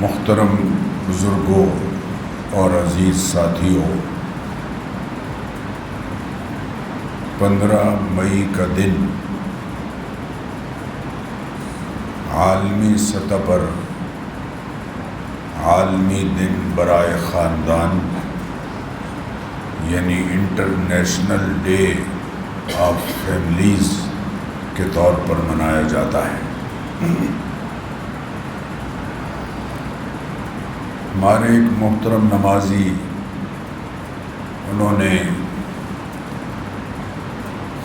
محترم بزرگوں اور عزیز ساتھیوں، 15 مئی کا دن عالمی سطح پر عالمی دن برائے خاندان یعنی انٹرنیشنل ڈے آف فیملیز کے طور پر منایا جاتا ہے۔ ہمارے ایک محترم نمازی انہوں نے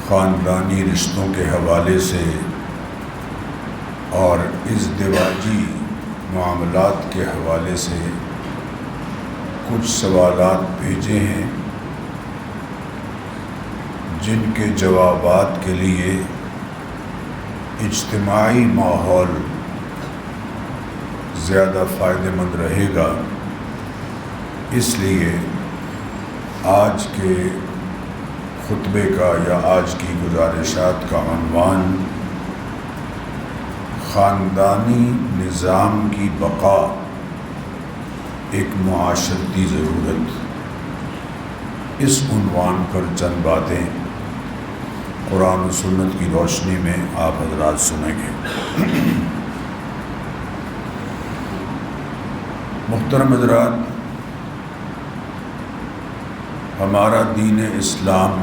خاندانی رشتوں کے حوالے سے اور ازدواجی معاملات کے حوالے سے کچھ سوالات بھیجے ہیں، جن کے جوابات کے لیے اجتماعی ماحول زیادہ فائدہ مند رہے گا۔ اس لیے آج کے خطبے کا یا آج کی گزارشات کا عنوان خاندانی نظام کی بقا ایک معاشرتی ضرورت، اس عنوان پر چند باتیں قرآن و سنت کی روشنی میں آپ حضرات سنیں گے۔ محترم حضرات، ہمارا دین اسلام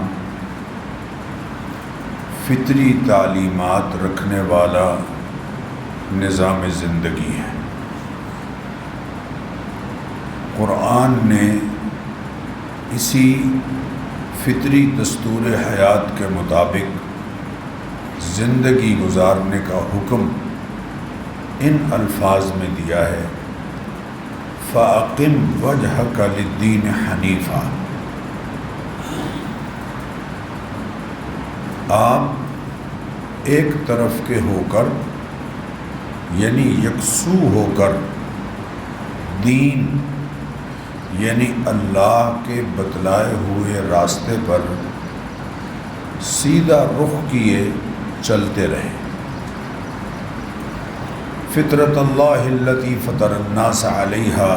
فطری تعلیمات رکھنے والا نظام زندگی ہے۔ قرآن نے اسی فطری دستور حیات کے مطابق زندگی گزارنے کا حکم ان الفاظ میں دیا ہے، فَأَقِمْ وَجْهَكَ لِلدِّينِ حَنِيفًا۔ آپ ایک طرف کے ہو کر یعنی یکسو ہو کر دین یعنی اللہ کے بتلائے ہوئے راستے پر سیدھا رخ کیے چلتے رہیں۔ فطرت اللہ التی فطر الناس علیہا،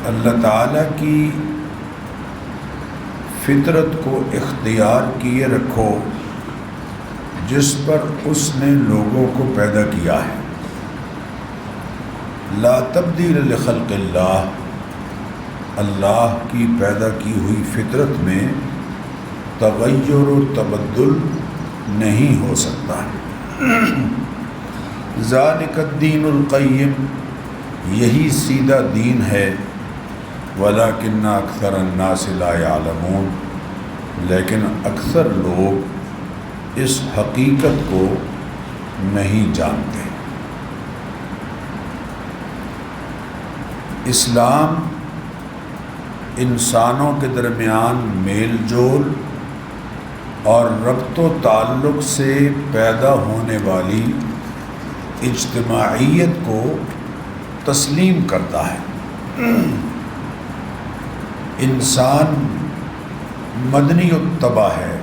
اللہ تعالیٰ کی فطرت کو اختیار کیے رکھو جس پر اس نے لوگوں کو پیدا کیا ہے۔ لا تبدیل لخلق اللہ، اللہ کی پیدا کی ہوئی فطرت میں تغیر و تبدل نہیں ہو سکتا۔ ذالک الدین القیم، یہی سیدھا دین ہے، ولکن اکثر الناس لا یعلمون، لیکن اکثر لوگ اس حقیقت کو نہیں جانتے۔ اسلام انسانوں کے درمیان میل جول اور ربط و تعلق سے پیدا ہونے والی اجتماعیت کو تسلیم کرتا ہے۔ انسان مدنی الطبع ہے،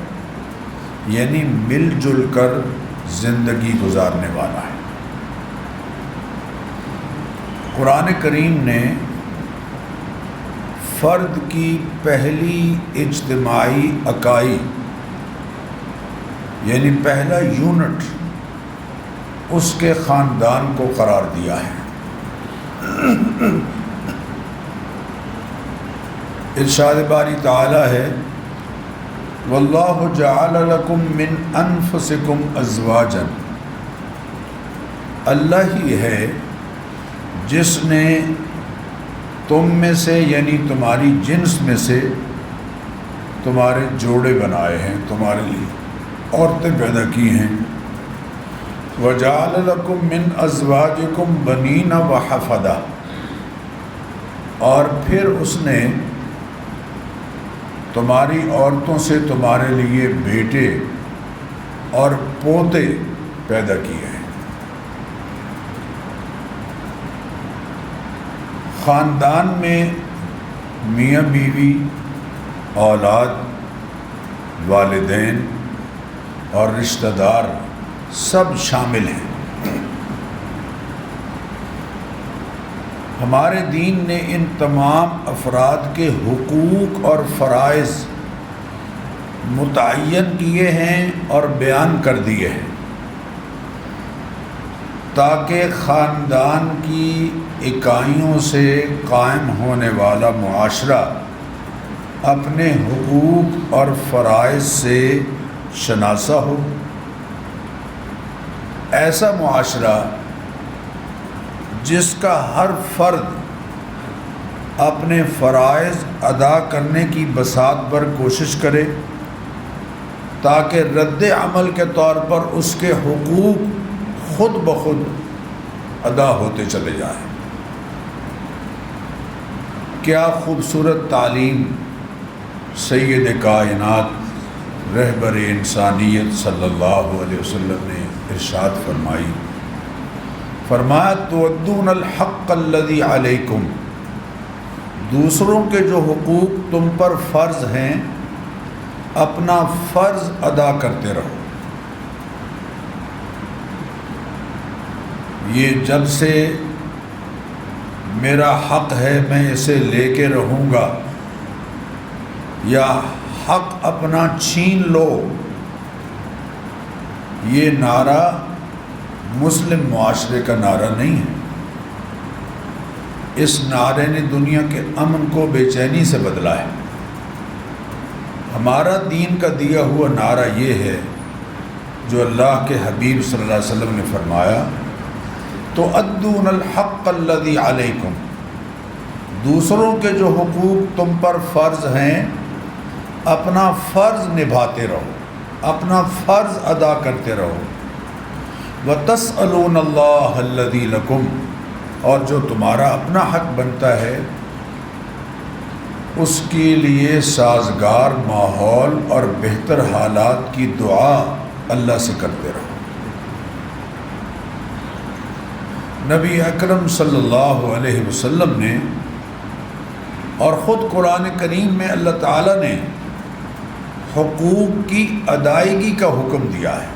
یعنی مل جل کر زندگی گزارنے والا ہے۔ قرآن کریم نے فرد کی پہلی اجتماعی اکائی یعنی پہلا یونٹ اس کے خاندان کو قرار دیا ہے۔ ارشاد باری تعالی ہے، واللہ جعل لکم من انفسکم ازواجا، اللہ ہی ہے جس نے تم میں سے یعنی تمہاری جنس میں سے تمہارے جوڑے بنائے ہیں، تمہارے لیے عورتیں پیدا کی ہیں۔ وَجَعَلَ لَكُم مِّنْ أَزْوَاجِكُمْ بَنِينَ وَحَفَدَةً، اور پھر اس نے تمہاری عورتوں سے تمہارے لیے بیٹے اور پوتے پیدا کیے ہیں۔ خاندان میں میاں بیوی، اولاد، والدین اور رشتہ دار سب شامل ہیں۔ ہمارے دین نے ان تمام افراد کے حقوق اور فرائض متعین کیے ہیں اور بیان کر دیے ہیں تاکہ خاندان کی اکائیوں سے قائم ہونے والا معاشرہ اپنے حقوق اور فرائض سے شناسا ہو۔ ایسا معاشرہ جس کا ہر فرد اپنے فرائض ادا کرنے کی بساط پر کوشش کرے تاکہ رد عمل کے طور پر اس کے حقوق خود بخود ادا ہوتے چلے جائیں۔ کیا خوبصورت تعلیم سید کائنات رہبر انسانیت صلی اللہ علیہ وسلم نے ارشاد فرمایا تؤدون الحق الذی علیکم، دوسروں کے جو حقوق تم پر فرض ہیں اپنا فرض ادا کرتے رہو۔ یہ جب سے میرا حق ہے میں اسے لے کے رہوں گا یا حق اپنا چھین لو، یہ نعرہ مسلم معاشرے کا نعرہ نہیں ہے۔ اس نعرے نے دنیا کے امن کو بے چینی سے بدلا ہے۔ ہمارا دین کا دیا ہوا نعرہ یہ ہے جو اللہ کے حبیب صلی اللہ علیہ وسلم نے فرمایا تؤدون الحق الذی علیکم، دوسروں کے جو حقوق تم پر فرض ہیں اپنا فرض نبھاتے رہو، اپنا فرض ادا کرتے رہو۔ وَتَسْأَلُونَ اللَّهَ الَّذِي لَكُمْ، اور جو تمہارا اپنا حق بنتا ہے اس کے لیے سازگار ماحول اور بہتر حالات کی دعا اللہ سے کرتے رہو۔ نبی اکرم صلی اللہ علیہ وسلم نے اور خود قرآن کریم میں اللہ تعالیٰ نے حقوق کی ادائیگی کا حکم دیا ہے۔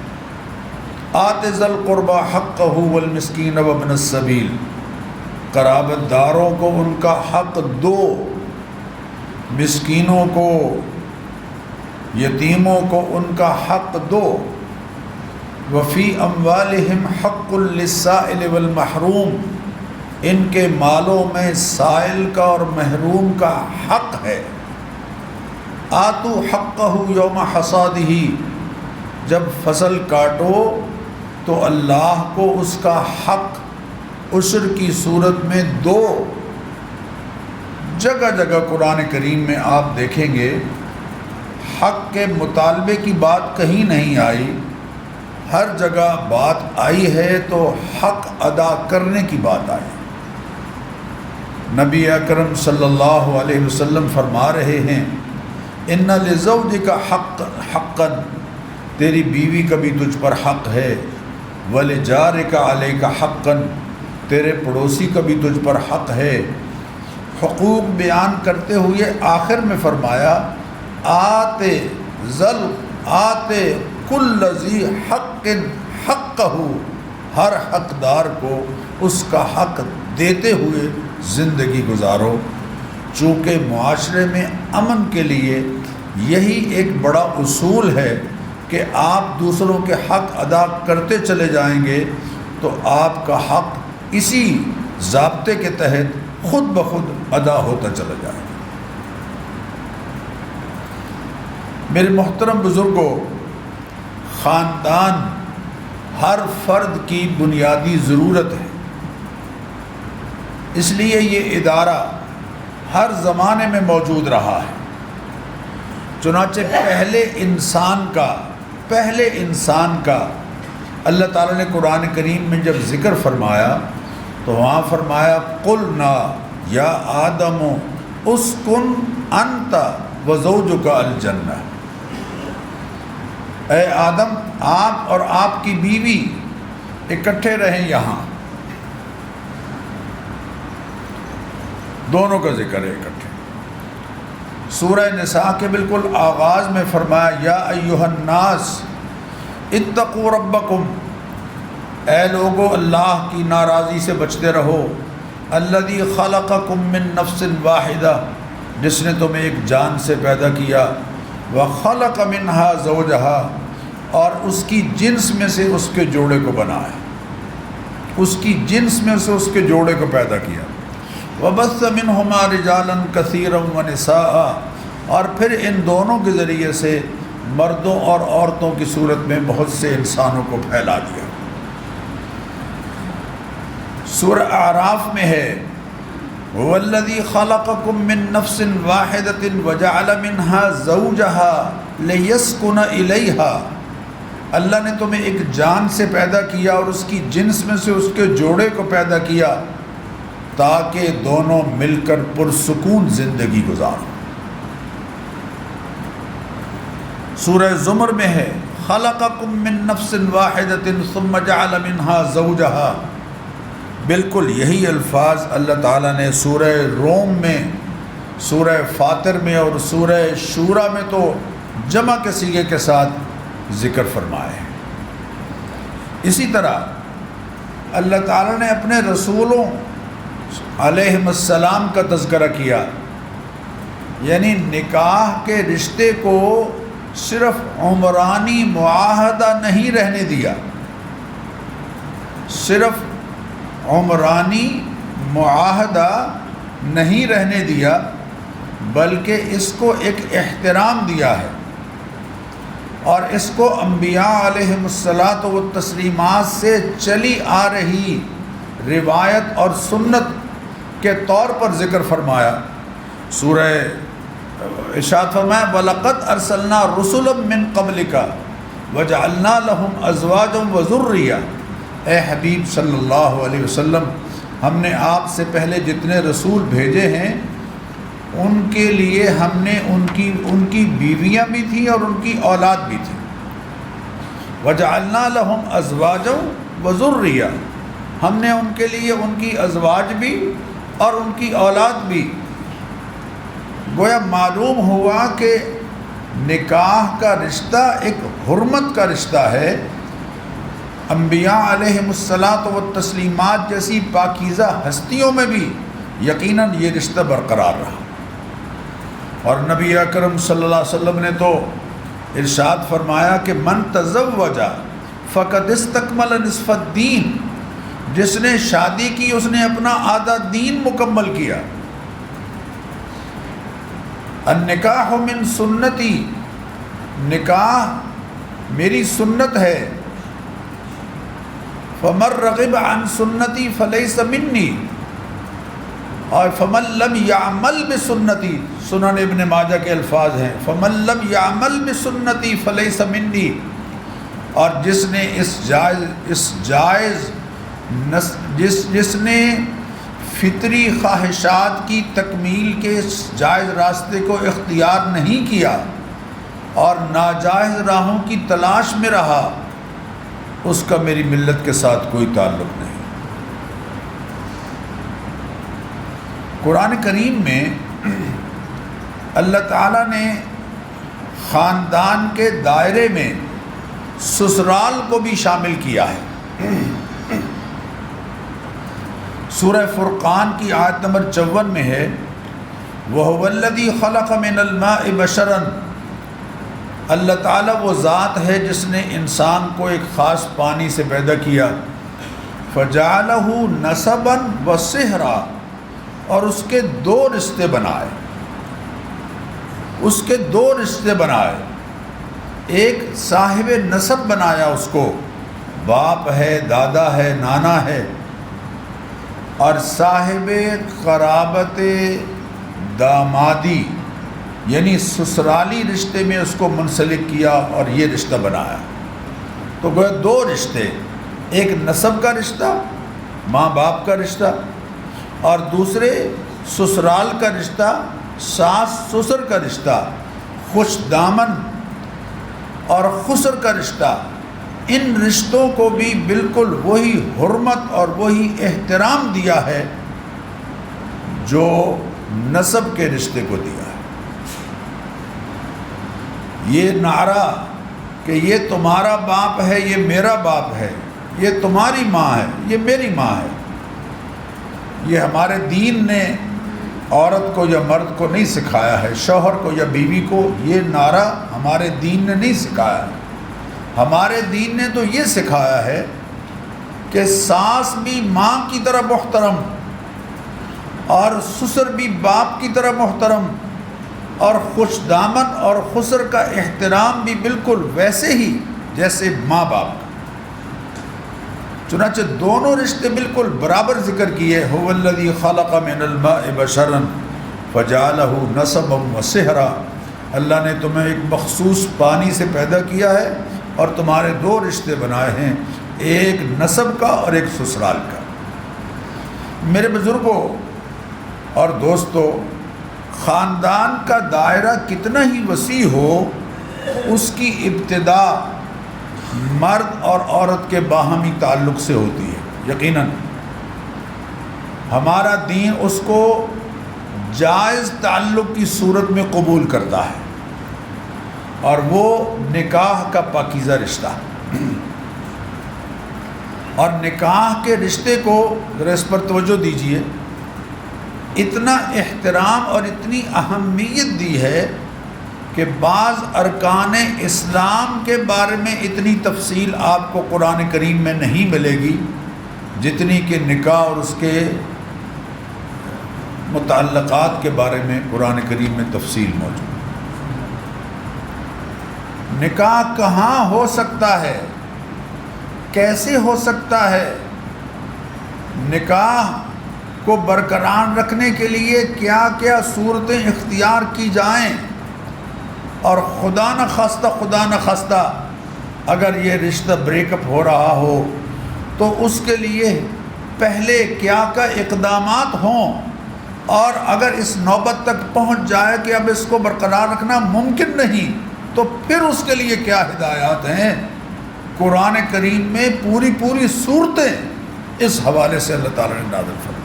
آت ذی القربى حقہ والمسکین وابن السبیل، قرابت داروں کو ان کا حق دو، مسکینوں کو یتیموں کو ان کا حق دو۔ وفی اموالہم حق للسائل والمحروم، ان کے مالوں میں سائل کا اور محروم کا حق ہے۔ آتوا حقہ یوم حصادہ، جب فصل کاٹو تو اللہ کو اس کا حق عشر کی صورت میں دو۔ جگہ جگہ قرآن کریم میں آپ دیکھیں گے حق کے مطالبے کی بات کہیں نہیں آئی، ہر جگہ بات آئی ہے تو حق ادا کرنے کی بات آئی۔ نبی اکرم صلی اللہ علیہ وسلم فرما رہے ہیں ان لزوجک حقا، تیری بیوی کا بھی تجھ پر حق ہے، ولجارک علیک حقا، تیرے پڑوسی کا بھی تجھ پر حق ہے۔ حقوق بیان کرتے ہوئے آخر میں فرمایا آتے کل ذی حق حقہ، ہر حقدار کو اس کا حق دیتے ہوئے زندگی گزارو۔ چونکہ معاشرے میں امن کے لیے یہی ایک بڑا اصول ہے کہ آپ دوسروں کے حق ادا کرتے چلے جائیں گے تو آپ کا حق اسی ضابطے کے تحت خود بخود ادا ہوتا چلا جائے گا۔ میرے محترم بزرگوں، خاندان ہر فرد کی بنیادی ضرورت ہے، اس لیے یہ ادارہ ہر زمانے میں موجود رہا ہے۔ چنانچہ پہلے انسان کا اللہ تعالیٰ نے قرآن کریم میں جب ذکر فرمایا تو وہاں فرمایا قلنا یا آدم اسکن انت وزوجک الجنہ، اے آدم آپ اور آپ کی بیوی اکٹھے رہیں یہاں، دونوں کا ذکر ہے اکٹھے۔ سورہ نساء کے بالکل آغاز میں فرمایا یا ایھا الناس اتقوا ربکم، اے لوگو اللہ کی ناراضی سے بچتے رہو، الذی خلقکم من نفس واحدہ، جس نے تمہیں ایک جان سے پیدا کیا، وخلق منہا زوجہا، اور اس کی جنس میں سے اس کے جوڑے کو بنایا، اس کی جنس میں سے اس کے جوڑے کو پیدا کیا، وبث منہما رجالا کثیرا ونساء، اور پھر ان دونوں کے ذریعے سے مردوں اور عورتوں کی صورت میں بہت سے انسانوں کو پھیلا دیا۔ سورہ اعراف میں ہے هو الذی خلقکم من نفس واحدۃ وجعل منها زوجها لیسکن الیہا، اللہ نے تمہیں ایک جان سے پیدا کیا اور اس کی جنس میں سے اس کے جوڑے کو پیدا کیا تاکہ دونوں مل کر پرسکون زندگی گزاریں۔ سورہ زمر میں ہے خلقکم من نفس واحدۃ ثم جعل منها زوجها، بالکل یہی الفاظ اللہ تعالیٰ نے سورہ روم میں، سورہ فاطر میں اور سورہ شورى میں تو جمع کے صیغے کے ساتھ ذکر فرمائے ہیں۔ اسی طرح اللہ تعالیٰ نے اپنے رسولوں علیہم السلام کا تذکرہ کیا، یعنی نکاح کے رشتے کو صرف عمرانی معاہدہ نہیں رہنے دیا، صرف عمرانی معاہدہ نہیں رہنے دیا، بلکہ اس کو ایک احترام دیا ہے، اور اس کو انبیاء علیہم الصلاۃ والتسلیمات سے چلی آ رہی روایت اور سنت کے طور پر ذکر فرمایا۔ سورہ ارشاد فرمایا وَلَقَدْ أَرْسَلْنَا رُسُلًا مِّن قَبْلِكَ وَجَعَلْنَا لَهُمْ أَزْوَاجًا وَذُرِّيَّةً، اے حبیب صلی اللہ علیہ وسلم، ہم نے آپ سے پہلے جتنے رسول بھیجے ہیں ان کے لیے ہم نے ان کی بیویاں بھی تھیں اور ان کی اولاد بھی تھی۔ وَجَعَلْنَا لَهُمْ أَزْوَاجًا وَذُرِّيَّةً، ہم نے ان کے لیے ان کی ازواج بھی اور ان کی اولاد بھی۔ گویا معلوم ہوا کہ نکاح کا رشتہ ایک حرمت کا رشتہ ہے۔ انبیاء علیہم الصلاۃ والتسلیمات جیسی پاکیزہ ہستیوں میں بھی یقیناً یہ رشتہ برقرار رہا، اور نبی اکرم صلی اللہ علیہ وسلم نے تو ارشاد فرمایا کہ من تزوج فقد استکمل نصف الدین، جس نے شادی کی اس نے اپنا آدھا دین مکمل کیا۔ النکاح من سنتی، نکاح میری سنت ہے۔ فمن رغب عن سنتی فلیس منی، اور فمن لم یعمل بسنتی، سنن ابن ماجہ کے الفاظ ہیں فمن لم یعمل بسنتی فلیس منی، اور جس نے جس نے فطری خواہشات کی تکمیل کے جائز راستے کو اختیار نہیں کیا اور ناجائز راہوں کی تلاش میں رہا، اس کا میری ملت کے ساتھ کوئی تعلق نہیں۔ قرآن کریم میں اللہ تعالیٰ نے خاندان کے دائرے میں سسرال کو بھی شامل کیا ہے۔ سورہ فرقان کی آیت نمبر 54 میں ہے وَهُوَ الَّذِي خَلَقَ مِنَ الْمَاءِ بَشَرًا، اللہ تعالیٰ وہ ذات ہے جس نے انسان کو ایک خاص پانی سے پیدا کیا، فَجَعَلَهُ نَسَبًا وَصِهْرًا، اور اس کے دو رشتے بنائے، اس کے دو رشتے بنائے، ایک صاحب نسب بنایا، اس کو باپ ہے، دادا ہے، نانا ہے، اور صاحب قرابت دامادی یعنی سسرالی رشتے میں اس کو منسلک کیا اور یہ رشتہ بنایا۔ تو گویا دو رشتے، ایک نسب کا رشتہ، ماں باپ کا رشتہ، اور دوسرے سسرال کا رشتہ، ساس سسر کا رشتہ، خوش دامن اور خسر کا رشتہ۔ ان رشتوں کو بھی بالکل وہی حرمت اور وہی احترام دیا ہے جو نسب کے رشتے کو دیا ہے۔ یہ نعرہ کہ یہ تمہارا باپ ہے، یہ میرا باپ ہے، یہ تمہاری ماں ہے، یہ میری ماں ہے، یہ ہمارے دین نے عورت کو یا مرد کو نہیں سکھایا ہے، شوہر کو یا بیوی کو، یہ نعرہ ہمارے دین نے نہیں سکھایا ہے۔ ہمارے دین نے تو یہ سکھایا ہے کہ ساس بھی ماں کی طرح محترم، اور سسر بھی باپ کی طرح محترم، اور خوش دامن اور خسر کا احترام بھی بالکل ویسے ہی جیسے ماں باپ کا۔ چنانچہ دونوں رشتے بالکل برابر ذکر کیے۔ هو الذی خلق من الماء بشرا فجعله نسبا وصہرا، اللہ نے تمہیں ایک مخصوص پانی سے پیدا کیا ہے اور تمہارے دو رشتے بنائے ہیں، ایک نسب کا اور ایک سسرال کا۔ میرے بزرگوں اور دوستو، خاندان کا دائرہ کتنا ہی وسیع ہو، اس کی ابتدا مرد اور عورت کے باہمی تعلق سے ہوتی ہے۔ یقیناً ہمارا دین اس کو جائز تعلق کی صورت میں قبول کرتا ہے، اور وہ نکاح کا پاکیزہ رشتہ۔ اور نکاح کے رشتے کو ذرا اس پر توجہ دیجیے، اتنا احترام اور اتنی اہمیت دی ہے کہ بعض ارکان اسلام کے بارے میں اتنی تفصیل آپ کو قرآن کریم میں نہیں ملے گی جتنی کہ نکاح اور اس کے متعلقات کے بارے میں قرآن کریم میں تفصیل موجود۔ نکاح کہاں ہو سکتا ہے، کیسے ہو سکتا ہے، نکاح کو برقرار رکھنے کے لیے کیا کیا صورتیں اختیار کی جائیں، اور خدا نہ خواستہ اگر یہ رشتہ بریک اپ ہو رہا ہو تو اس کے لیے پہلے کیا کیا اقدامات ہوں، اور اگر اس نوبت تک پہنچ جائے کہ اب اس کو برقرار رکھنا ممکن نہیں تو پھر اس کے لیے کیا ہدایات ہیں۔ قرآن کریم میں پوری صورتیں اس حوالے سے اللہ تعالیٰ نے نازل فرمائی۔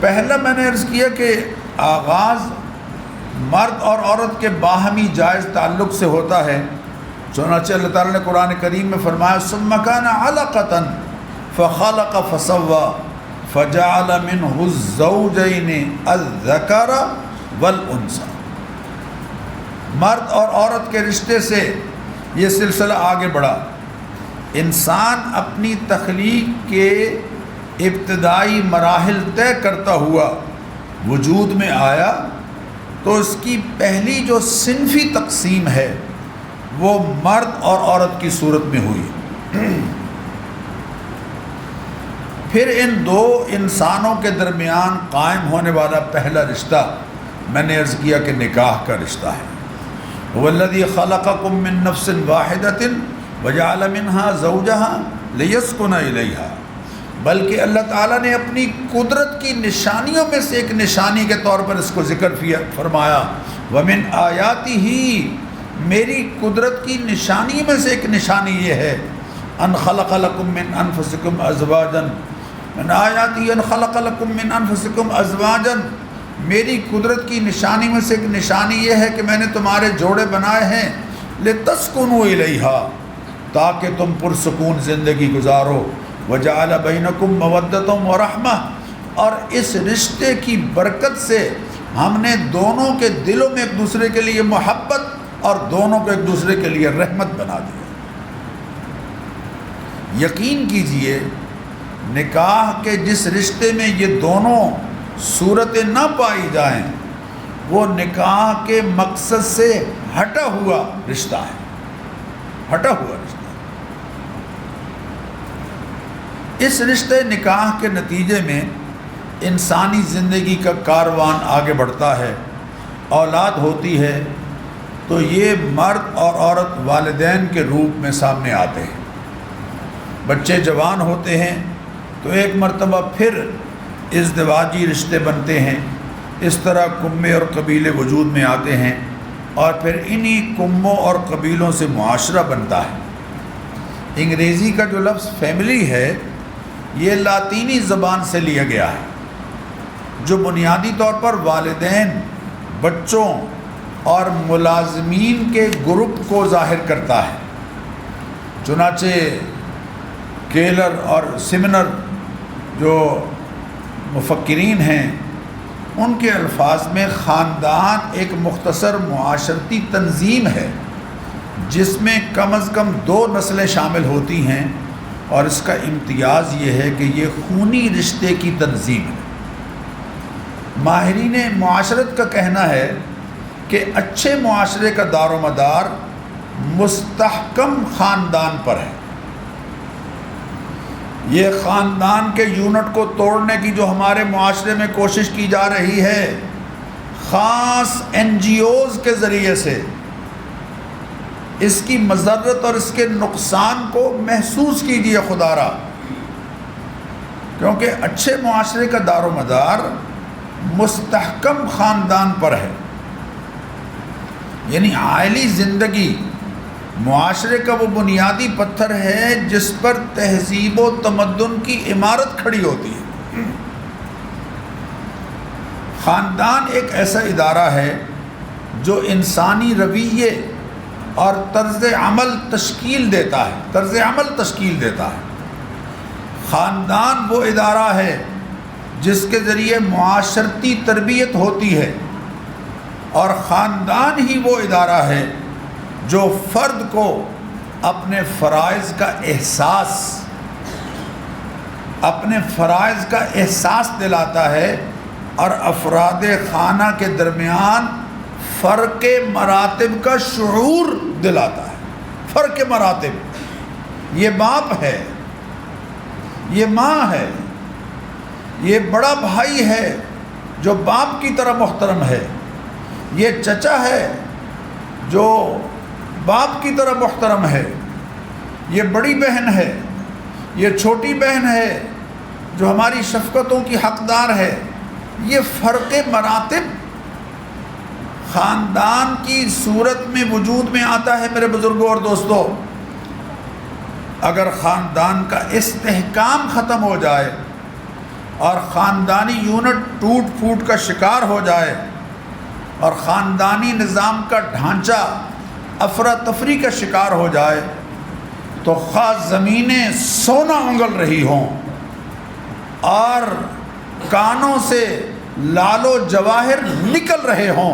پہلا میں نے عرض کیا کہ آغاز مرد اور عورت کے باہمی جائز تعلق سے ہوتا ہے، چنانچہ اللہ تعالیٰ نے قرآن کریم میں فرمایا ثم كان علقة فخلق فسوى فجعل منه الزوجين الذكر والانثى۔ مرد اور عورت کے رشتے سے یہ سلسلہ آگے بڑھا۔ انسان اپنی تخلیق کے ابتدائی مراحل طے کرتا ہوا وجود میں آیا تو اس کی پہلی جو صنفی تقسیم ہے وہ مرد اور عورت کی صورت میں ہوئی۔ پھر ان دو انسانوں کے درمیان قائم ہونے والا پہلا رشتہ میں نے عرض کیا کہ نکاح کا رشتہ ہے۔ وَالَّذِي خَلَقَكُم مِّن نَّفْسٍ وَاحِدَةٍ وَجَعَلَ مِنْهَا زَوْجَهَا لِيَسْكُنَ إِلَيْهَا، بلکہ اللہ تعالیٰ نے اپنی قدرت کی نشانیوں میں سے ایک نشانی کے طور پر اس کو ذکر فرمایا۔ وَمِنْ آيَاتِهِ، میری قدرت کی نشانی میں سے ایک نشانی یہ ہے ان خلق لکم من انفسکم ازواجا، من آیاتہ ان خلق لکم من انفسکم ازواجا، میری قدرت کی نشانی میں سے ایک نشانی یہ ہے کہ میں نے تمہارے جوڑے بنائے ہیں لتسکنوا الیہا، تاکہ تم پرسکون زندگی گزارو، وجعل بینکم مودۃ ورحمہ، اور اس رشتے کی برکت سے ہم نے دونوں کے دلوں میں ایک دوسرے کے لیے محبت اور دونوں کو ایک دوسرے کے لیے رحمت بنا دی۔ یقین کیجئے نکاح کے جس رشتے میں یہ دونوں صورتیں نہ پائی جائیں وہ نکاح کے مقصد سے ہٹا ہوا رشتہ ہے، ہٹا ہوا رشتہ۔ اس رشتے نکاح کے نتیجے میں انسانی زندگی کا کاروان آگے بڑھتا ہے، اولاد ہوتی ہے تو یہ مرد اور عورت والدین کے روپ میں سامنے آتے ہیں، بچے جوان ہوتے ہیں تو ایک مرتبہ پھر ازدواجی رشتے بنتے ہیں، اس طرح کنبے اور قبیلے وجود میں آتے ہیں، اور پھر انہی کنبوں اور قبیلوں سے معاشرہ بنتا ہے۔ انگریزی کا جو لفظ فیملی ہے یہ لاطینی زبان سے لیا گیا ہے، جو بنیادی طور پر والدین، بچوں اور ملازمین کے گروپ کو ظاہر کرتا ہے۔ چنانچہ کیلر اور سمنر جو مفکرین ہیں، ان کے الفاظ میں خاندان ایک مختصر معاشرتی تنظیم ہے جس میں کم از کم 2 نسلیں شامل ہوتی ہیں، اور اس کا امتیاز یہ ہے کہ یہ خونی رشتے کی تنظیم ہے۔ ماہرین معاشرت کا کہنا ہے کہ اچھے معاشرے کا دار و مدار مستحکم خاندان پر ہے۔ یہ خاندان کے یونٹ کو توڑنے کی جو ہمارے معاشرے میں کوشش کی جا رہی ہے، خاص NGOs کے ذریعے سے، اس کی مضرت اور اس کے نقصان کو محسوس کیجیے خدا را، کیونکہ اچھے معاشرے کا دار و مدار مستحکم خاندان پر ہے۔ یعنی عائلی زندگی معاشرے کا وہ بنیادی پتھر ہے جس پر تہذیب و تمدن کی عمارت کھڑی ہوتی ہے۔ خاندان ایک ایسا ادارہ ہے جو انسانی رویے اور طرز عمل تشکیل دیتا ہے۔ خاندان وہ ادارہ ہے جس کے ذریعے معاشرتی تربیت ہوتی ہے، اور خاندان ہی وہ ادارہ ہے جو فرد کو اپنے فرائض کا احساس دلاتا ہے، اور افراد خانہ کے درمیان فرق مراتب کا شعور دلاتا ہے۔ فرق مراتب، یہ باپ ہے، یہ ماں ہے، یہ بڑا بھائی ہے جو باپ کی طرح محترم ہے، یہ چچا ہے جو باپ کی طرح محترم ہے، یہ بڑی بہن ہے، یہ چھوٹی بہن ہے جو ہماری شفقتوں کی حقدار ہے۔ یہ فرق مراتب خاندان کی صورت میں وجود میں آتا ہے۔ میرے بزرگوں اور دوستوں، اگر خاندان کا استحکام ختم ہو جائے اور خاندانی یونٹ ٹوٹ پھوٹ کا شکار ہو جائے اور خاندانی نظام کا ڈھانچہ افراتفری کا شکار ہو جائے، تو خاص زمینیں سونا انگل رہی ہوں اور کانوں سے لال و جواہر نکل رہے ہوں،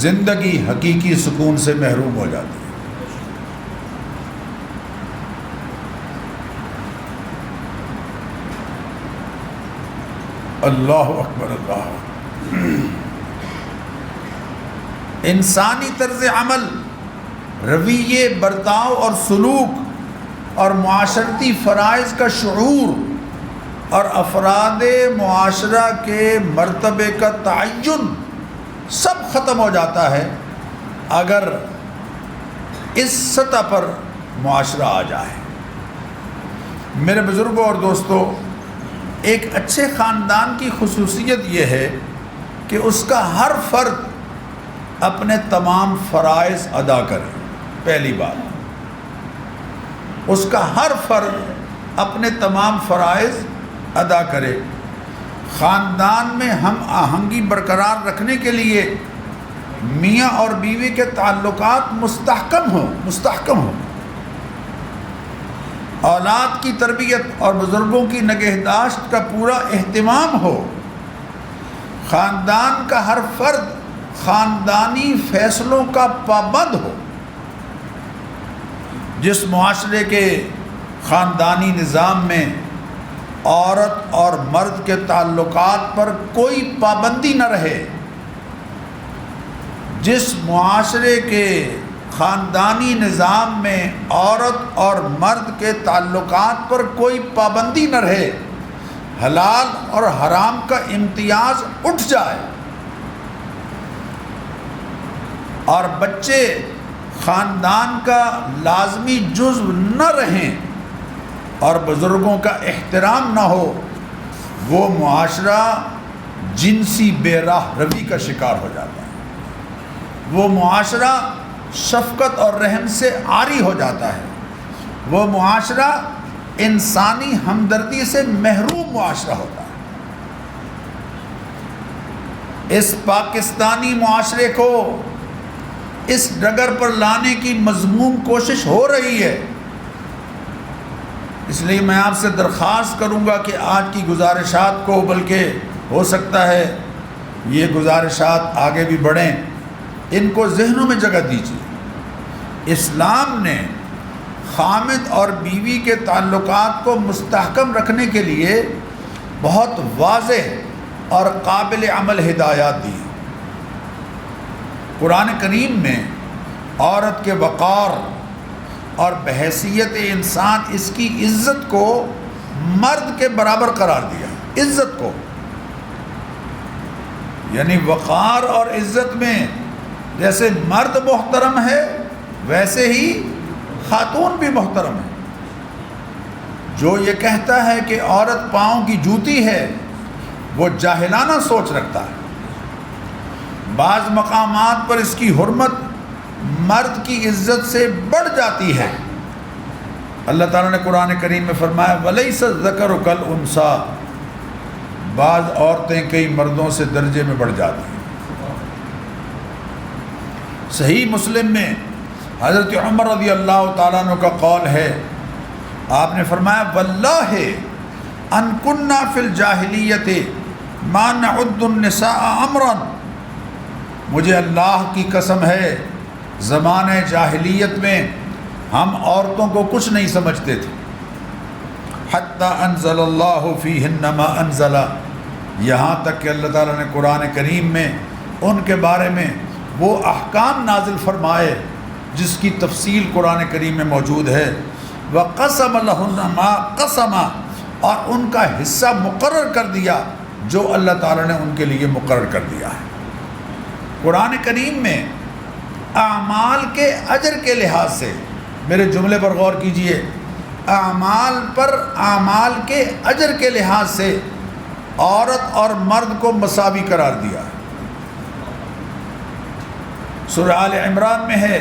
زندگی حقیقی سکون سے محروم ہو جاتی ہے۔ اللہ اکبر، اللہ اکبر۔ انسانی طرز عمل، رویے، برتاؤ اور سلوک اور معاشرتی فرائض کا شعور اور افراد معاشرہ کے مرتبے کا تعین سب ختم ہو جاتا ہے اگر اس سطح پر معاشرہ آ جائے۔ میرے بزرگوں اور دوستوں، ایک اچھے خاندان کی خصوصیت یہ ہے کہ اس کا ہر فرد اپنے تمام فرائض ادا کرے۔ پہلی بات، اس کا ہر فرد اپنے تمام فرائض ادا کرے۔ خاندان میں ہم آہنگی برقرار رکھنے کے لیے میاں اور بیوی کے تعلقات مستحکم ہوں، اولاد کی تربیت اور بزرگوں کی نگہداشت کا پورا اہتمام ہو، خاندان کا ہر فرد خاندانی فیصلوں کا پابند ہو۔ جس معاشرے کے خاندانی نظام میں عورت اور مرد کے تعلقات پر کوئی پابندی نہ رہے، جس معاشرے کے خاندانی نظام میں عورت اور مرد کے تعلقات پر کوئی پابندی نہ رہے، حلال اور حرام کا امتیاز اٹھ جائے اور بچے خاندان کا لازمی جزو نہ رہیں اور بزرگوں کا احترام نہ ہو، وہ معاشرہ جنسی بے راہ روی کا شکار ہو جاتا ہے، وہ معاشرہ شفقت اور رحم سے عاری ہو جاتا ہے، وہ معاشرہ انسانی ہمدردی سے محروم معاشرہ ہوتا ہے۔ اس پاکستانی معاشرے کو اس ڈگر پر لانے کی مذموم کوشش ہو رہی ہے۔ اس لیے میں آپ سے درخواست کروں گا کہ آج کی گزارشات کو، بلکہ ہو سکتا ہے یہ گزارشات آگے بھی بڑھیں، ان کو ذہنوں میں جگہ دیجیے۔ اسلام نے خامد اور بیوی کے تعلقات کو مستحکم رکھنے کے لیے بہت واضح اور قابل عمل ہدایات دی۔ قرآن کریم میں عورت کے وقار اور بحیثیت انسان اس کی عزت کو مرد کے برابر قرار دیا۔ عزت کو، یعنی وقار اور عزت میں جیسے مرد محترم ہے ویسے ہی خاتون بھی محترم ہے۔ جو یہ کہتا ہے کہ عورت پاؤں کی جوتی ہے وہ جاہلانہ سوچ رکھتا ہے۔ بعض مقامات پر اس کی حرمت مرد کی عزت سے بڑھ جاتی ہے۔ اللہ تعالیٰ نے قرآن کریم میں فرمایا وَلَيْسَ الذَّكَرُ كَالْأُنثىٰ، بعض عورتیں کئی مردوں سے درجے میں بڑھ جاتی ہیں۔ صحیح مسلم میں حضرت عمر رضی اللہ تعالیٰ عنہ کا قول ہے، آپ نے فرمایا وَاللَّهِ أَن كُنَّا فِي الْجَاهِلِيَّةِ مَا نَعُدُّ النِّسَاءَ أَمْرًا، مجھے اللہ کی قسم ہے زمانہ جاہلیت میں ہم عورتوں کو کچھ نہیں سمجھتے تھے، حتی انزل اللہ فیہن ما انزل، یہاں تک کہ اللہ تعالیٰ نے قرآن کریم میں ان کے بارے میں وہ احکام نازل فرمائے جس کی تفصیل قرآن کریم میں موجود ہے۔ وَقَسَمَ لَهُنَّ مَا قَسَمَ، اور ان کا حصہ مقرر کر دیا جو اللہ تعالیٰ نے ان کے لیے مقرر کر دیا ہے۔ قرآن کریم میں اعمال کے اجر کے لحاظ سے، میرے جملے پر غور کیجئے، اعمال کے اجر کے لحاظ سے عورت اور مرد کو مساوی قرار دیا ہے۔ سورہ آل عمران میں ہے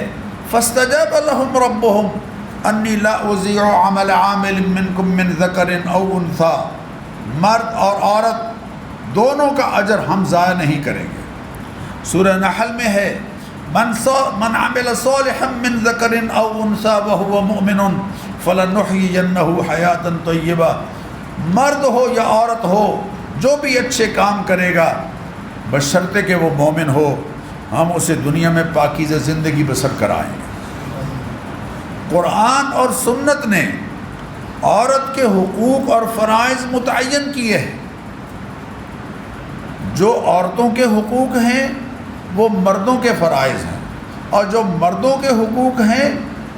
فَاسْتَجَابَ لَهُمْ رَبُّهُمْ أَنِّي لَا أُضِيعُ عَمَلَ عَامِلٍ مِّنكُم مِّن ذَكَرٍ أَوْ أُنثَىٰ، مرد اور عورت دونوں کا اجر ہم ضائع نہیں کریں گے۔ سورہ نحل میں ہے من عمل صالحا من ذکر او انثى وهو مؤمن فلنحيينه حیاتا طیبہ، مرد ہو یا عورت ہو جو بھی اچھے کام کرے گا بشرطے کہ وہ مومن ہو، ہم اسے دنیا میں پاکیزہ زندگی بسر کرائیں گے۔ قرآن اور سنت نے عورت کے حقوق اور فرائض متعین کیے ہیں۔ جو عورتوں کے حقوق ہیں وہ مردوں کے فرائض ہیں، اور جو مردوں کے حقوق ہیں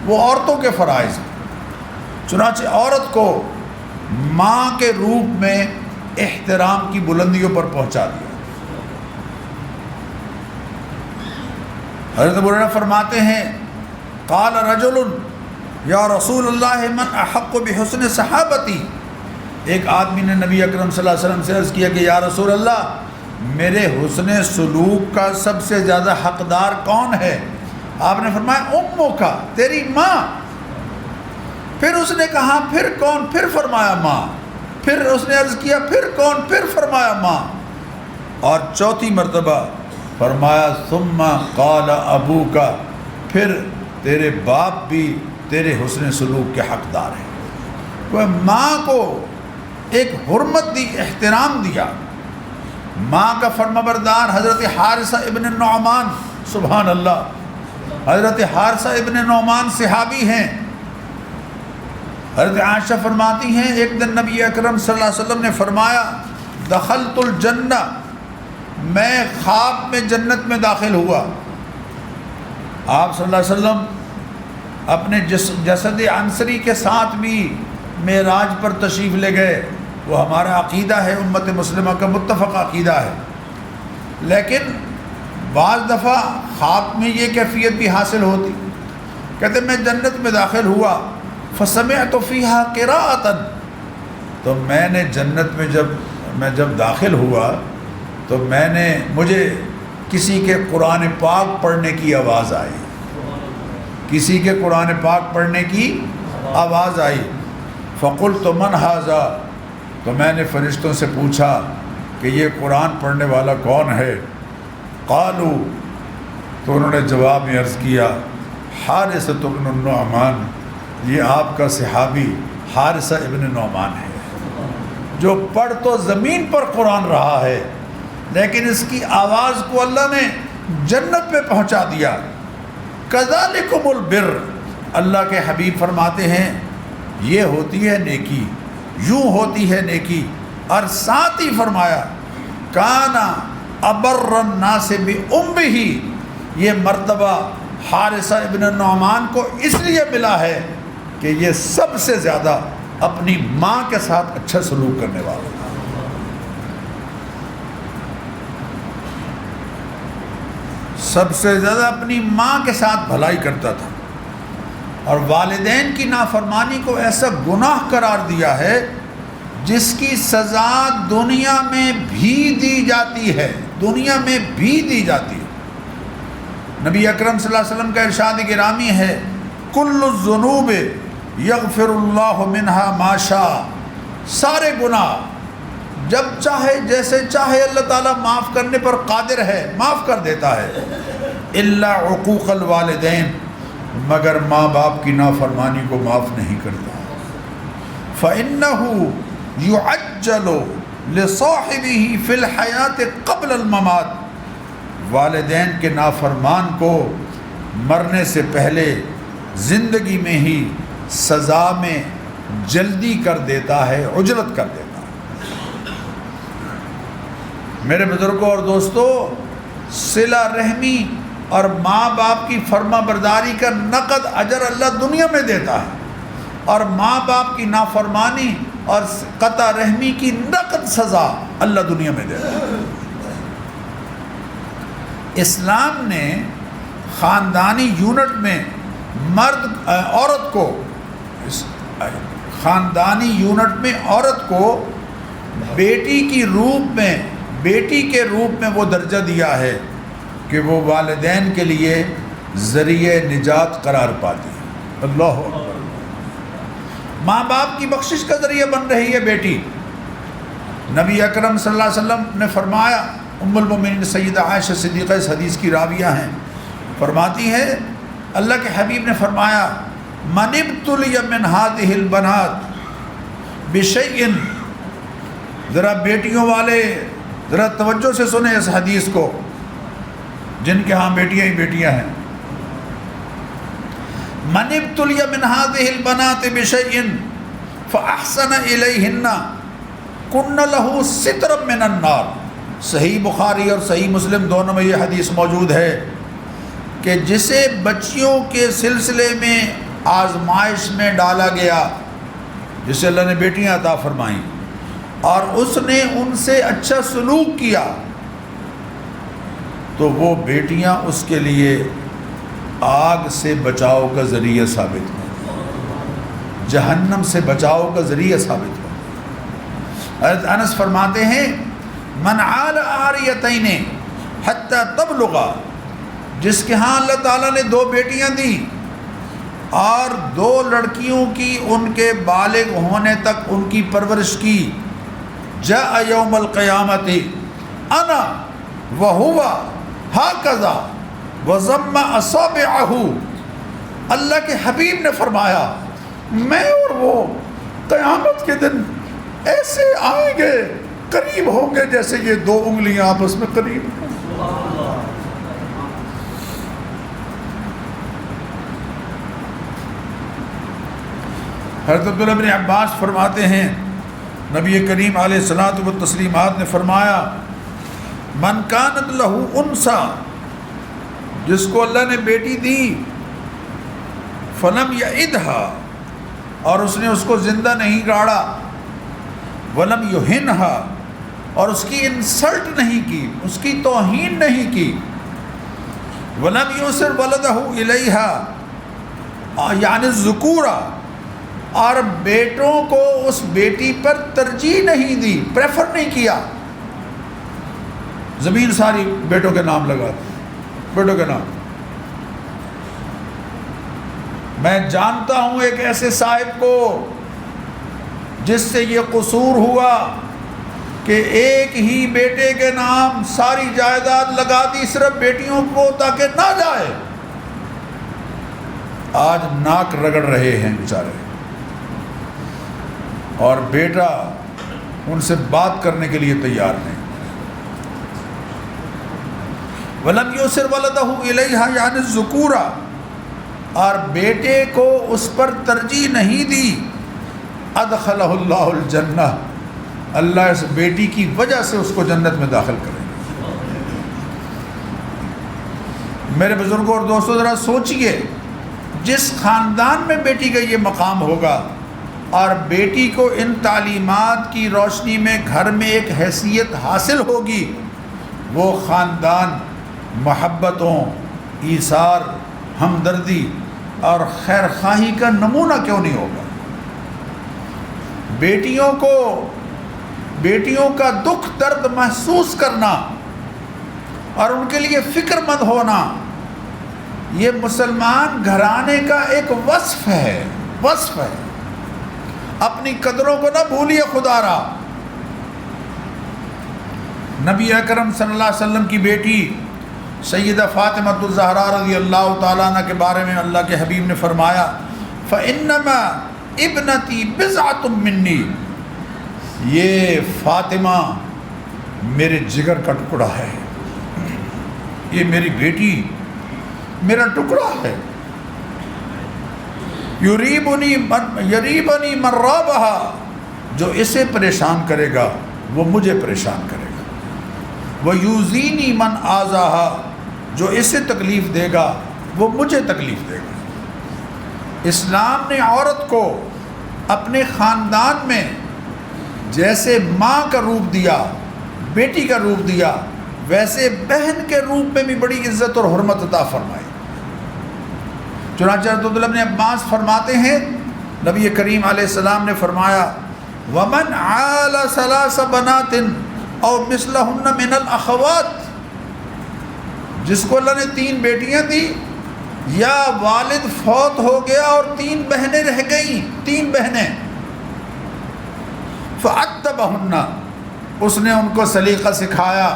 وہ عورتوں کے فرائض ہیں۔ چنانچہ عورت کو ماں کے روپ میں احترام کی بلندیوں پر پہنچا دیا۔ حضرت ابو ہریرہ فرماتے ہیں قال رجل یا رسول اللہ من احق بحسن صحابتی، ایک آدمی نے نبی اکرم صلی اللہ علیہ وسلم سے عرض کیا کہ یا رسول اللہ میرے حسن سلوک کا سب سے زیادہ حقدار کون ہے؟ آپ نے فرمایا امو کا، تیری ماں۔ پھر اس نے کہا پھر کون؟ پھر فرمایا ماں۔ پھر اس نے عرض کیا پھر کون؟ پھر فرمایا ماں۔ اور چوتھی مرتبہ فرمایا ثم قال ابو کا، پھر تیرے باپ بھی تیرے حسن سلوک کے حقدار ہیں۔ تو ماں کو ایک حرمت دی، احترام دیا۔ ماں کا فرمانبردار حضرت حارثہ ابن نعمان، سبحان اللہ، حضرت حارثہ ابن نعمان صحابی ہیں۔ حضرت عائشہ فرماتی ہیں ایک دن نبی اکرم صلی اللہ علیہ وسلم نے فرمایا دخلت الجنہ، میں خواب میں جنت میں داخل ہوا۔ آپ صلی اللہ علیہ وسلم اپنے جسد عنصری کے ساتھ بھی معراج پر تشریف لے گئے، وہ ہمارا عقیدہ ہے، امت مسلمہ کا متفق عقیدہ ہے۔ لیکن بعض دفعہ خواب میں یہ کیفیت بھی حاصل ہوتی، کہتے میں جنت میں داخل ہوا فسمعت فیہا قراءۃ، تو میں نے جنت میں جب داخل ہوا تو مجھے کسی کے قرآن پاک پڑھنے کی آواز آئی، کسی کے قرآن پاک پڑھنے کی آواز آئی۔ فقلت من ھذا، تو میں نے فرشتوں سے پوچھا کہ یہ قرآن پڑھنے والا کون ہے؟ قالوا، تو انہوں نے جواب میں عرض کیا حارثۃ بن النعمان، یہ آپ کا صحابی حارثہ ابن نعمان ہے، جو پڑھ تو زمین پر قرآن رہا ہے لیکن اس کی آواز کو اللہ نے جنت میں پہنچا دیا۔ کذالکم البر، اللہ کے حبیب فرماتے ہیں یہ ہوتی ہے نیکی، یوں ہوتی ہے نیکی۔ اور ساتھ ہی فرمایا کانا ابر الناس بامہ، یہ مرتبہ حارثہ ابن نعمان کو اس لیے ملا ہے کہ یہ سب سے زیادہ اپنی ماں کے ساتھ اچھا سلوک کرنے والا، سب سے زیادہ اپنی ماں کے ساتھ بھلائی کرتا تھا، اور والدین کی نافرمانی کو ایسا گناہ قرار دیا ہے جس کی سزا دنیا میں بھی دی جاتی ہے، دنیا میں بھی دی جاتی ہے۔ نبی اکرم صلی اللہ علیہ وسلم کا ارشاد گرامی ہے کل الذنوب یغفر اللہ منہا ما شاء، سارے گناہ جب چاہے جیسے چاہے اللہ تعالیٰ معاف کرنے پر قادر ہے، معاف کر دیتا ہے، الا عقوق الوالدین، مگر ماں باپ کی نافرمانی کو معاف نہیں کرتا۔ فإنہ یعجل لصاحبہ فی الحیات قبل الممات، والدین کے نافرمان کو مرنے سے پہلے زندگی میں ہی سزا میں جلدی کر دیتا ہے، عجلت کر دیتا ہے۔ میرے بزرگوں اور دوستو، صلہ رحمی اور ماں باپ کی فرما برداری کا نقد اجر اللہ دنیا میں دیتا ہے، اور ماں باپ کی نافرمانی اور قطع رحمی کی نقد سزا اللہ دنیا میں دیتا ہے۔ اسلام نے خاندانی یونٹ میں عورت کو، خاندانی یونٹ میں عورت کو بیٹی کے روپ میں وہ درجہ دیا ہے کہ وہ والدین کے لیے ذریعہ نجات قرار پاتی ہے۔ اللہ اکبر، ماں باپ کی بخشش کا ذریعہ بن رہی ہے بیٹی۔ نبی اکرم صلی اللہ علیہ وسلم نے فرمایا، ام المومنین سیدہ عائشہ صدیقہ اس حدیث کی راویہ ہیں، فرماتی ہے اللہ کے حبیب نے فرمایا من ابتلی من ہذہ البنات بشیء، ذرا بیٹیوں والے ذرا توجہ سے سنیں اس حدیث کو، جن کے ہاں بیٹیاں ہی بیٹیاں ہیں۔ من ابتلی من هذه البنات بشيء فاحسن الیہن کن له سترا من النار، صحیح بخاری اور صحیح مسلم دونوں میں یہ حدیث موجود ہے کہ جسے بچیوں کے سلسلے میں آزمائش میں ڈالا گیا، جسے اللہ نے بیٹیاں عطا فرمائیں اور اس نے ان سے اچھا سلوک کیا، تو وہ بیٹیاں اس کے لیے آگ سے بچاؤ کا ذریعہ ثابت ہو، جہنم سے بچاؤ کا ذریعہ ثابت ہو۔ حضرت انس فرماتے ہیں من عال عاریتین حتی تبلغا، جس کے ہاں اللہ تعالیٰ نے 2 بیٹیاں دی اور 2 لڑکیوں کی ان کے بالغ ہونے تک ان کی پرورش کی، جاء یوم القیامت انا وہو ہاکذا وضم اصابعہ، اللہ کے حبیب نے فرمایا میں اور وہ قیامت کے دن ایسے آئیں گے، قریب ہوں گے جیسے یہ 2 انگلیاں آپس میں قریب ہیں۔ حضرت عبداللہ بن عباس فرماتے ہیں نبی کریم علیہ الصلوۃ والتسلیمات نے فرمایا من کانت لہ انثی، جس کو اللہ نے بیٹی دی، فلم یعدھا، اور اس نے اس کو زندہ نہیں گاڑا، ولم یہنھا، اور اس کی انسلٹ نہیں کی، اس کی توہین نہیں کی، ولم یوسر ولدہ الیہا، یعنی الذکورہ، اور بیٹوں کو اس بیٹی پر ترجیح نہیں دی، پریفر نہیں کیا، زمین ساری بیٹوں کے نام لگا دی، بیٹوں کے نام۔ میں جانتا ہوں ایک ایسے صاحب کو جس سے یہ قصور ہوا کہ ایک ہی بیٹے کے نام ساری جائیداد لگا دی صرف بیٹیوں کو تاکہ نہ جائے، آج ناک رگڑ رہے ہیں بیچارے۔ اور بیٹا ان سے بات کرنے کے لیے تیار نہیں. وَلَمْ يُؤْثِرْ وَلَدَهُ إِلَيْهَا یعنی الذُّکُورَ، اور بیٹے کو اس پر ترجیح نہیں دی. ادخلہ اللہ الجنہ، اللہ اس بیٹی کی وجہ سے اس کو جنت میں داخل کرے گا. میرے بزرگوں اور دوستوں ذرا سوچئے، جس خاندان میں بیٹی کا یہ مقام ہوگا اور بیٹی کو ان تعلیمات کی روشنی میں گھر میں ایک حیثیت حاصل ہوگی، وہ خاندان محبتوں، ایثار، ہمدردی اور خیر خواہی کا نمونہ کیوں نہیں ہوگا؟ بیٹیوں کا دکھ درد محسوس کرنا اور ان کے لیے فکر مند ہونا، یہ مسلمان گھرانے کا ایک وصف ہے. اپنی قدروں کو نہ بھولیے خدا را. نبی اکرم صلی اللہ علیہ وسلم کی بیٹی سیدہ فاطمہ الزہرا رضی اللہ تعالیٰ عنہ کے بارے میں اللہ کے حبیب نے فرمایا فَإِنَّمَا ابنتی بضعۃ منی، یہ فاطمہ میرے جگر کا ٹکڑا ہے، یہ میری بیٹی میرا ٹکڑا ہے. یریبنی من رابہا، جو اسے پریشان کرے گا وہ مجھے پریشان کرے گا. ویوزینی من آذاہا، جو اسے تکلیف دے گا وہ مجھے تکلیف دے گا. اسلام نے عورت کو اپنے خاندان میں جیسے ماں کا روپ دیا، بیٹی کا روپ دیا، ویسے بہن کے روپ میں بھی بڑی عزت اور حرمت عطا فرمائی. چنانچہ حضرت عبداللہ بن عباس فرماتے ہیں نبی کریم علیہ السلام نے فرمایا وَمَنْ عَالَ ثَلَاثَ بَنَاتٍ أَوْ مِثْلَهُنَّ مِنَ الْأَخَوَاتِ، جس کو اللہ نے 3 بیٹیاں دی یا والد فوت ہو گیا اور 3 بہنیں رہ گئیں، 3 بہنیں، فَأَدَّبَهُنَّ، اس نے ان کو سلیقہ سکھایا،